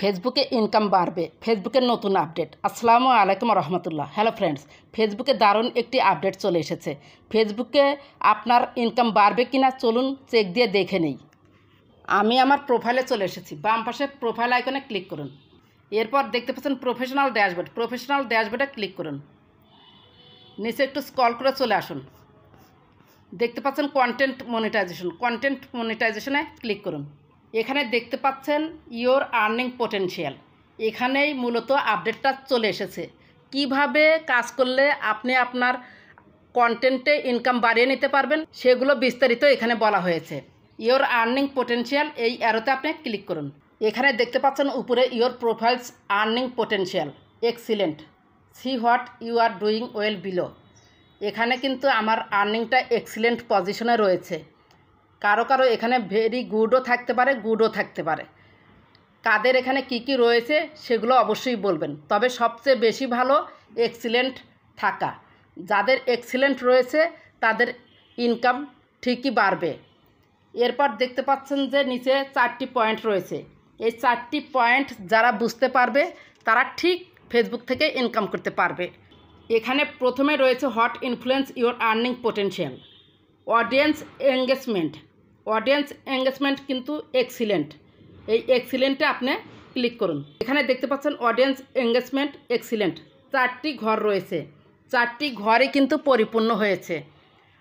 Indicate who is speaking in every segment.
Speaker 1: ফেসবুকে ইনকাম বাড়বে, ফেসবুকের নতুন আপডেট। আসসালামু আলাইকুম রহমতুল্লাহ। হ্যালো ফ্রেন্ডস, ফেসবুকে দারুণ একটি আপডেট চলে এসেছে। ফেসবুকে আপনার ইনকাম বাড়বে কিনা চলুন চেক দিয়ে দেখে নেই। আমি আমার প্রোফাইলে চলে এসেছি। বাম পাশে প্রোফাইল আইকনে ক্লিক করুন। এরপর দেখতে পাচ্ছেন প্রফেশনাল ড্যাশবোর্ড। প্রফেশনাল ড্যাশবোর্ডে ক্লিক করুন। নিচে একটু স্ক্রল করে চলে আসুন। দেখতে পাচ্ছেন কন্টেন্ট মনিটাইজেশন। কন্টেন্ট মনিটাইজেশনে ক্লিক করুন। এখানে দেখতে পাচ্ছেন ইওর আর্নিং পোটেনশিয়াল। এখানেই মূলত আপডেটটা চলে এসেছে। কিভাবে কাজ করলে আপনি আপনার কন্টেন্টে ইনকাম বাড়িয়ে নিতে পারবেন সেগুলো বিস্তারিত এখানে বলা হয়েছে। ইওর আর্নিং পোটেনশিয়াল এই অ্যারোতে আপনি ক্লিক করুন। এখানে দেখতে পাচ্ছেন উপরে your profiles earning potential excellent, see what you are doing well below. এখানে কিন্তু আমার আর্নিংটা এক্সিলেন্ট পজিশনে রয়েছে। কারো কারো এখানে ভেরি গুডও থাকতে পারে, গুডও থাকতে পারে। কাদের এখানে কি কি রয়েছে সেগুলো অবশ্যই বলবেন। তবে সবচেয়ে বেশি ভালো এক্সিলেন্ট থাকা। যাদের এক্সিলেন্ট রয়েছে তাদের ইনকাম ঠিকই বাড়বে। এরপর দেখতে পাচ্ছেন যে নিচে 4টি পয়েন্ট রয়েছে। এই 4টি পয়েন্ট যারা বুঝতে পারবে তারা ঠিক ফেসবুক থেকে ইনকাম করতে পারবে। এখানে প্রথমে রয়েছে what influence your earning potential. Audience engagement. Audience engagement কিন্তু এক্সিলেন্ট। এই এক্সিলেন্টে আপনি ক্লিক করুন। এখানে দেখতে পাচ্ছেন অডিয়েন্স এঙ্গেজমেন্ট এক্সিলেন্ট। 4টি ঘর রয়েছে। 4টি ঘরই কিন্তু পরিপূর্ণ হয়েছে।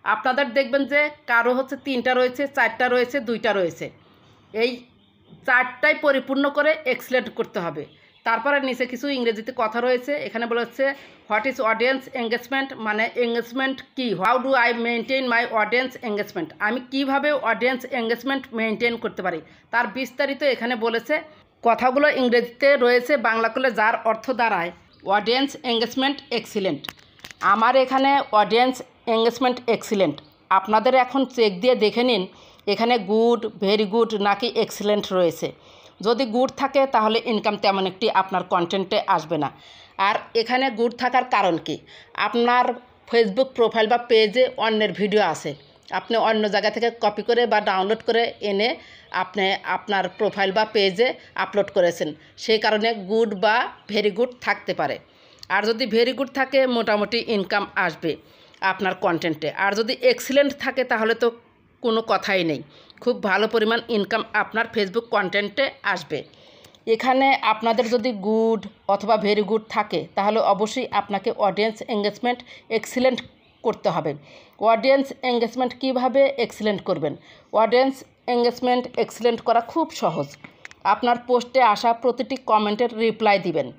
Speaker 1: আপনাদের দেখবেন যে কারো হচ্ছে 3টা রয়েছে, 4টা রয়েছে, 2টা রয়েছে। এই 4টাই পরিপূর্ণ করে এক্সিলেন্ট করতে হবে। তারপরে নিচে কিছু ইংরেজিতে কথা রয়েছে। এখানে বলা হচ্ছে হোয়াট ইজ অডিয়েন্স এঙ্গেজমেন্ট, মানে এঙ্গেজমেন্ট কী, how do I maintain my audience engagement, আমি কিভাবে অডিয়েন্স এঙ্গেজমেন্ট মেনটেন করতে পারি তার বিস্তারিত এখানে বলেছে। কথাগুলো ইংরেজিতে রয়েছে, বাংলা করলে যার অর্থ দাঁড়ায় অডিয়েন্স এঙ্গেজমেন্ট এক্সিলেন্ট। আমার এখানে অডিয়েন্স এঙ্গেজমেন্ট এক্সিলেন্ট। আপনাদের এখন চেক দিয়ে দেখে নিন এখানে গুড, ভেরি গুড নাকি এক্সিলেন্ট রয়েছে। যদি গুড থাকে তাহলে ইনকাম তেমন একটি আপনার কন্টেন্টে আসবে না। আর এখানে গুড থাকার কারণ কি, আপনার ফেসবুক প্রোফাইল বা পেজে অন্যের ভিডিও আছে, আপনি অন্য জায়গা থেকে কপি করে বা ডাউনলোড করে এনে আপনি আপনার প্রোফাইল বা পেজে আপলোড করেছেন, সেই কারণে গুড বা ভেরি গুড থাকতে পারে। আর যদি ভেরি গুড থাকে মোটামুটি ইনকাম আসবে আপনার কন্টেন্টে। আর যদি এক্সিলেন্ট থাকে তাহলে তো কোনো কথাই নেই, খুব ভালো পরিমাণ ইনকাম আপনার ফেসবুক কন্টেন্টে আসবে। এখানে আপনাদের যদি গুড অথবা ভেরি গুড থাকে তাহলে অবশ্যই আপনাকে অডিয়েন্স এঙ্গেজমেন্ট এক্সিলেন্ট করতে হবে। অডিয়েন্স এঙ্গেজমেন্ট কিভাবে এক্সিলেন্ট করবেন? অডিয়েন্স এঙ্গেজমেন্ট এক্সিলেন্ট করা খুব সহজ। আপনার পোস্টে আসা প্রতিটি কমেন্টের রিপ্লাই দিবেন।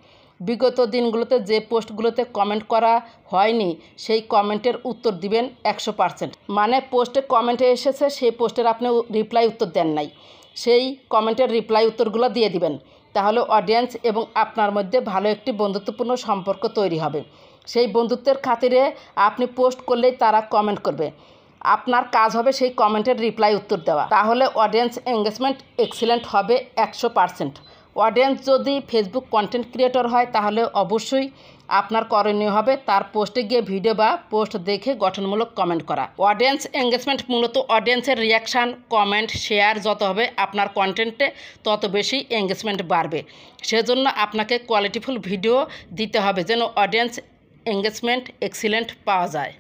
Speaker 1: বিগত দিনগুলোতে যে পোস্টগুলোতে কমেন্ট করা হয়নি সেই কমেন্টের উত্তর দিবেন 100%। মানে পোস্টে কমেন্টে এসেছে সেই পোস্টের আপনি রিপ্লাই উত্তর দেন নাই, সেই কমেন্টের রিপ্লাই উত্তরগুলো দিয়ে দিবেন। তাহলে অডিয়েন্স এবং আপনার মধ্যে ভালো একটি বন্ধুত্বপূর্ণ সম্পর্ক তৈরি হবে। সেই বন্ধুত্বের খাতিরে আপনি পোস্ট করলেই তারা কমেন্ট করবে, আপনার কাজ হবে সেই কমেন্টের রিপ্লাই উত্তর দেওয়া। তাহলে অডিয়েন্স এঙ্গেজমেন্ট এক্সিলেন্ট হবে 100%। অডিয়েন্স যদি ফেসবুক কন্টেন্ট ক্রিয়েটর হয় তাহলে অবশ্যই আপনার করণীয় হবে তার পোস্টে গিয়ে ভিডিও বা পোস্ট দেখে গঠনমূলক কমেন্ট করা। অডিয়েন্স এঙ্গেজমেন্ট মূলত অডিয়েন্সের রিয়াকশান, কমেন্ট, শেয়ার যত হবে আপনার কন্টেন্টে তত বেশি এঙ্গেজমেন্ট বাড়বে। সেজন্য আপনাকে কোয়ালিটিফুল ভিডিও দিতে হবে যেন অডিয়েন্স এঙ্গেজমেন্ট এক্সিলেন্ট পাওয়া যায়।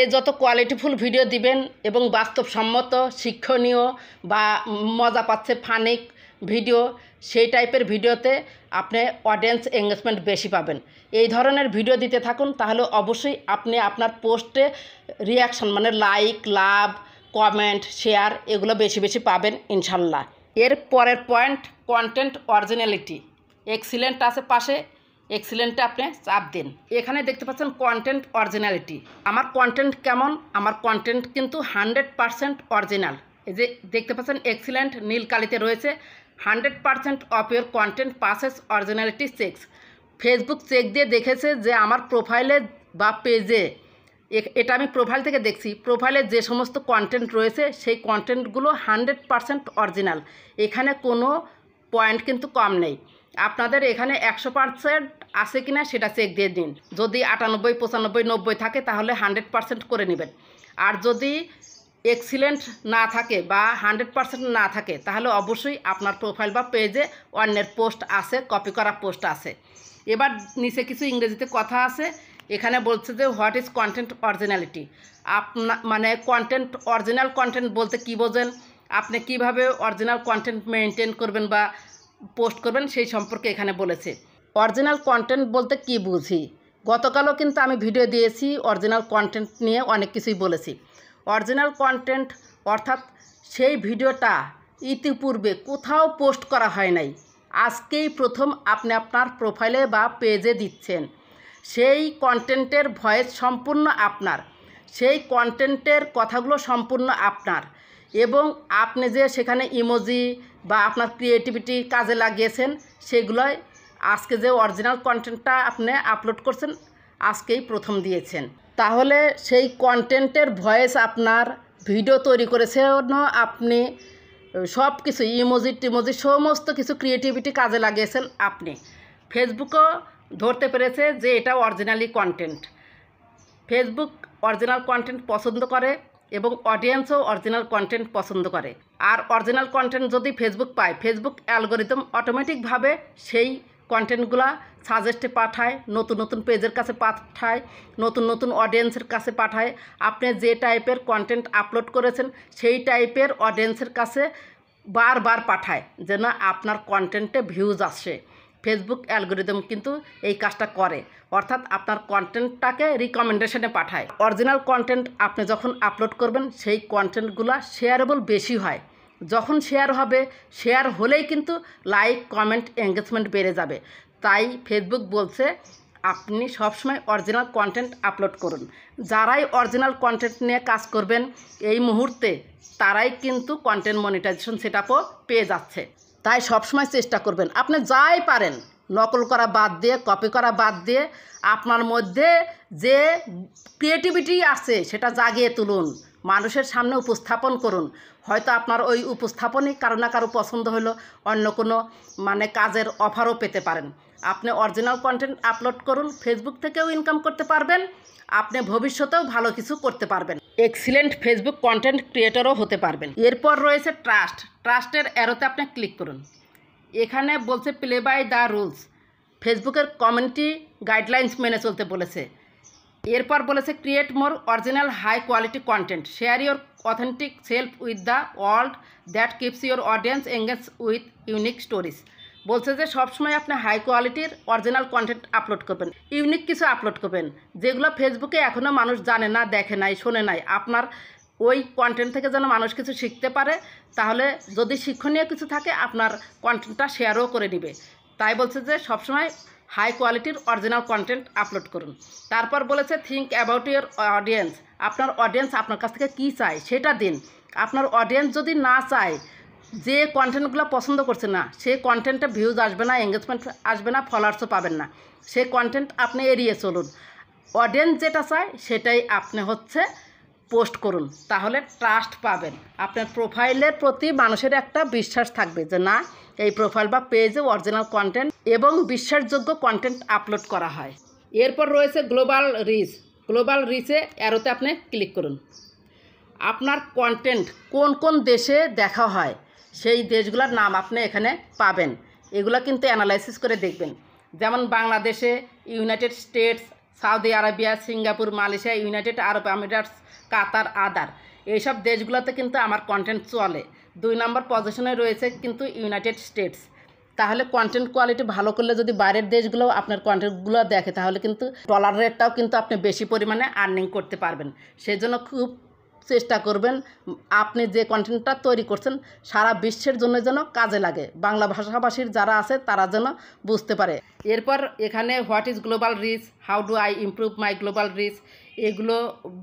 Speaker 1: এই যত কোয়ালিটিফুল ভিডিও দিবেন এবং বাস্তবসম্মত, শিক্ষণীয় বা মজা পাচ্ছে ফানিক ভিডিও, সেই টাইপের ভিডিওতে আপনি অডিয়েন্স এঙ্গেজমেন্ট বেশি পাবেন। এই ধরনের ভিডিও দিতে থাকুন, তাহলে অবশ্যই আপনি আপনার পোস্টে রিয়াকশান মানে লাইক, লাভ, কমেন্ট, শেয়ার এগুলো বেশি বেশি পাবেন ইনশাল্লাহ। এর পরের পয়েন্ট কন্টেন্ট অরিজিনালিটি। এক্সিলেন্ট আছে পাশে, এক্সিলেন্টে আপনি চাপ দিন। এখানে দেখতে পাচ্ছেন কন্টেন্ট অরিজিনালিটি। আমার কন্টেন্ট কেমন? আমার কন্টেন্ট কিন্তু 100% অরিজিনাল। এই যে দেখতে পাচ্ছেন এক্সিলেন্ট নীল কালিতে রয়েছে 100% of your content passes originality checks. Facebook check দিয়ে দেখেছে যে আমার প্রোফাইলে বা পেজে, এটা আমি প্রোফাইল থেকে দেখছি, প্রোফাইলে যে সমস্ত কন্টেন্ট রয়েছে সেই কন্টেন্টগুলো 100% অরিজিনাল। এখানে কোনো পয়েন্ট কিন্তু কম নেই। আপনাদের এখানে 100% আছে কিনা সেটা চেক দিয়ে দিন। যদি 98, 95, 90 থাকে তাহলে 100% করে নেবেন। আর যদি এক্সিলেন্ট না থাকে বা 100% না থাকে, তাহলে অবশ্যই আপনার প্রোফাইল বা পেজে অন্যের পোস্ট আছে, কপি করা পোস্ট আছে। এবার নিচে কিছু ইংরেজিতে কথা আছে। এখানে বলছে যে হোয়াট ইজ কন্টেন্ট অরিজিনালিটি। মানে কন্টেন্ট, অরিজিনাল কন্টেন্ট বলতে কি বোঝেন, আপনি কিভাবে অরিজিনাল কন্টেন্ট মেনটেন করবেন বা পোস্ট করবেন সেই সম্পর্কে এখানে বলেছে। অরিজিনাল কন্টেন্ট বলতে কি বুঝি, গতকালও কিন্তু আমি ভিডিও দিয়েছি, অরিজিনাল কন্টেন্ট নিয়ে অনেক কিছুই বলেছি। অরিজিনাল কন্টেন্ট অর্থাৎ সেই ভিডিওটা ইতিপূর্বে কোথাও পোস্ট করা হয় নাই, আজকেই প্রথম আপনি আপনার প্রোফাইলে বা পেজে দিচ্ছেন। সেই কন্টেন্টের ভয়েস সম্পূর্ণ আপনার, সেই কন্টেন্টের কথাগুলো সম্পূর্ণ আপনার, এবং আপনি যে সেখানে ইমোজি বা আপনার ক্রিয়েটিভিটি কাজে লাগিয়েছেন সেগুলোই আজকে যে অরিজিনাল কন্টেন্টটা আপনি আপলোড করছেন আজকেই প্রথম দিয়েছেন। তাহলে সেই কন্টেন্টের ভয়েস আপনার, ভিডিও তৈরি করেছেন আপনি, সব কিছু ইমোজি টিমোজি সমস্ত কিছু ক্রিয়েটিভিটি কাজে লাগিয়েছেন আপনি। ফেসবুকও ধরতে পেরেছে যে এটা originally content. Facebook original content পছন্দ করে এবং অডিয়েন্সও অরিজিনাল কন্টেন্ট পছন্দ করে। আর অরিজিনাল কন্টেন্ট যদি ফেসবুক পায়, ফেসবুক অ্যালগোরিদম অটোমেটিকভাবে সেই কন্টেন্টগুলো সাজেস্টে পাঠায়, নতুন নতুন পেজের কাছে পাঠায়, নতুন নতুন অডিয়েন্সের কাছে পাঠায়। আপনি যে টাইপের কন্টেন্ট আপলোড করেছেন সেই টাইপের অডিয়েন্সের কাছে বারবার পাঠায় যেন আপনার কন্টেন্টে ভিউজ আসে। ফেসবুক অ্যালগোরিদম কিন্তু এই কাজটা করে, অর্থাৎ আপনার কন্টেন্টটাকে রিকমেন্ডেশনে পাঠায়। অরিজিনাল কন্টেন্ট আপনি যখন আপলোড করবেন সেই কন্টেন্টগুলো শেয়ারেবল বেশি হয়। যখন শেয়ার হবে, শেয়ার হলেই কিন্তু লাইক, কমেন্ট, এঙ্গেজমেন্ট বেড়ে যাবে। তাই ফেসবুক বলছে আপনি সবসময় অরিজিনাল কন্টেন্ট আপলোড করুন। যারাই অরিজিনাল কন্টেন্ট নিয়ে কাজ করবেন এই মুহূর্তে তারাই কিন্তু কন্টেন্ট মনিটাইজেশন সেটআপও পেয়ে যাচ্ছে। তাই সবসময় চেষ্টা করবেন আপনি যাই পারেন নকল করা বাদ দিয়ে, কপি করা বাদ দিয়ে আপনার মধ্যে যে ক্রিয়েটিভিটি আছে সেটা জাগিয়ে তুলুন, মানুষের সামনে উপস্থাপন করুন। হয়তো আপনার ওই উপস্থাপনই কারো না কারো পছন্দ হলো, অন্য কোনো কাজের অফারও পেতে পারেন। আপনি অরিজিনাল কন্টেন্ট আপলোড করুন, ফেসবুক থেকেও ইনকাম করতে পারবেন, আপনি ভবিষ্যতেও ভালো কিছু করতে পারবেন, এক্সিলেন্ট ফেসবুক কন্টেন্ট ক্রিয়েটরও হতে পারবেন। এরপর রয়েছে ট্রাস্ট। ট্রাস্টের অ্যারোতে আপনি ক্লিক করুন। এখানে বলছে প্লে বাই দ্য রুলস, ফেসবুকের কমিউনিটি গাইডলাইন্স মেনে চলতে বলেছে। এরপর বলেছে create more original high quality content, share your authentic self with the world that keeps your audience engage with unique stories. বলছে যে সবসময় আপনি হাই কোয়ালিটির অরিজিনাল কন্টেন্ট আপলোড করবেন, ইউনিক কিছু আপলোড করবেন যেগুলো ফেসবুকে এখনও মানুষ জানে না, দেখে নাই, শোনে নাই। আপনার ওই কন্টেন্ট থেকে যেন মানুষ কিছু শিখতে পারে, তাহলে যদি শিক্ষণীয় কিছু থাকে আপনার কন্টেন্টটা শেয়ারও করে দিবে। তাই বলছে যে সবসময় হাই কোয়ালিটির অরিজিনাল কন্টেন্ট আপলোড করুন। তারপর বলেছে থিঙ্ক অ্যাবাউট ইউর অডিয়েন্স, আপনার অডিয়েন্স আপনার কাছ থেকে কী চায় সেটা দিন। আপনার অডিয়েন্স যদি না চায়, যে কন্টেন্টগুলো পছন্দ করছে না, সেই কন্টেন্টে ভিউজ আসবে না, এঙ্গেজমেন্ট আসবে না, ফলোয়ার্সও পাবেন না, সেই কন্টেন্ট আপনি এড়িয়ে চলুন। অডিয়েন্স যেটা চায় সেটাই আপনি পোস্ট করুন, তাহলে ট্রাস্ট পাবেন। আপনার প্রোফাইলের প্রতি মানুষের একটা বিশ্বাস থাকবে যে না, এই প্রোফাইল বা পেজে অরিজিনাল কন্টেন্ট এবং বিশ্বাসযোগ্য কন্টেন্ট আপলোড করা হয়। এরপর রয়েছে গ্লোবাল রিচ। গ্লোবাল রিচে অ্যারোতে আপনি ক্লিক করুন। আপনার কন্টেন্ট কোন কোন দেশে দেখা হয় সেই দেশগুলোর নাম আপনি এখানে পাবেন। এগুলো কিন্তু অ্যানালাইসিস করে দেখবেন, যেমন বাংলাদেশে, United States, Saudi Arabia, Singapore, Malaysia, United Arab Emirates, Qatar, other, এইসব দেশগুলোতে কিন্তু আমার কন্টেন্ট চলে। 2 নম্বর পজিশনে রয়েছে কিন্তু ইউনাইটেড স্টেটস। তাহলে কন্টেন্ট কোয়ালিটি ভালো করলে যদি বাইরের দেশগুলো আপনার কন্টেন্টগুলো দেখে, তাহলে কিন্তু ডলার রেটটাও কিন্তু আপনি বেশি পরিমাণে আর্নিং করতে পারবেন। সেই জন্য খুব চেষ্টা করবেন আপনি যে কন্টেন্টটা তৈরি করছেন সারা বিশ্বের জন্য যেন কাজে লাগে, বাংলা ভাষাভাষীর যারা আছে তারা যেন বুঝতে পারে। এরপর এখানে what is global reach, how do I improve my global reach, এগুলো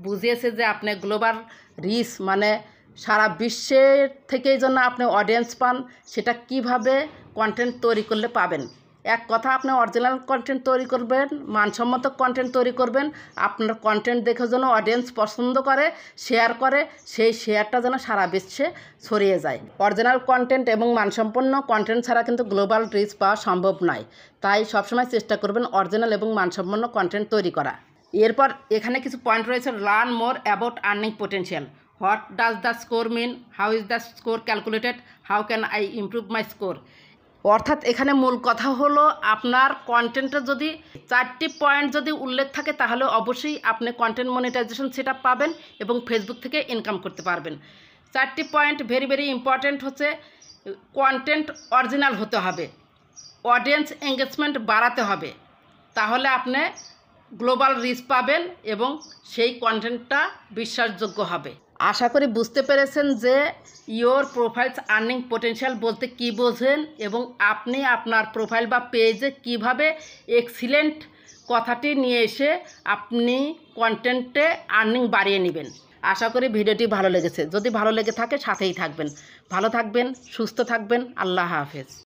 Speaker 1: বুঝিয়েছে যে আপনি গ্লোবাল রিচ মানে সারা বিশ্বের থেকেই যেন আপনি অডিয়েন্স পান, সেটা কিভাবে কন্টেন্ট তৈরি করলে পাবেন। এক কথা, আপনি অরিজিনাল কন্টেন্ট তৈরি করবেন, মানসম্মত কন্টেন্ট তৈরি করবেন, আপনার কন্টেন্ট দেখে যেন অডিয়েন্স পছন্দ করে, শেয়ার করে, সেই শেয়ারটা যেন সারা বিশ্বে ছড়িয়ে যায়। অরিজিনাল কন্টেন্ট এবং মানসম্পন্ন কন্টেন্ট ছাড়া কিন্তু গ্লোবাল রিচ পাওয়া সম্ভব নয়। তাই সবসময় চেষ্টা করবেন অরিজিনাল এবং মানসম্পন্ন কন্টেন্ট তৈরি করা। এরপর এখানে কিছু পয়েন্ট রয়েছে, learn more about earning potential, what does the score mean, how is the score calculated, how can I improve my score. অর্থাৎ এখানে মূল কথা হলো আপনার কন্টেন্টে যদি 4টি পয়েন্ট যদি উল্লেখ থাকে তাহলে অবশ্যই আপনি কন্টেন্ট মনিটাইজেশন সেটআপ পাবেন এবং ফেসবুক থেকে ইনকাম করতে পারবেন। 4টি পয়েন্ট ভেরি ভেরি ইম্পর্ট্যান্ট হচ্ছে, কন্টেন্ট অরিজিনাল হতে হবে, অডিয়েন্স এঙ্গেজমেন্ট বাড়াতে হবে, তাহলে আপনি গ্লোবাল রিচ পাবেন এবং সেই কন্টেন্টটা বিশ্বাসযোগ্য হবে। আশা করি বুঝতে পেরেছেন যে ইয়োর প্রোফাইলস আর্নিং পোটেনশিয়াল বলতে কি বোঝেন এবং আপনি আপনার প্রোফাইল বা পেজে কিভাবে এক্সিলেন্ট কথাটি নিয়ে এসে আপনি কন্টেন্টে আর্নিং বাড়িয়ে নেবেন। আশা করি ভিডিওটি ভালো লেগেছে। যদি ভালো লেগে থাকে সাথেই থাকবেন। ভালো থাকবেন, সুস্থ থাকবেন। আল্লাহ হাফেজ।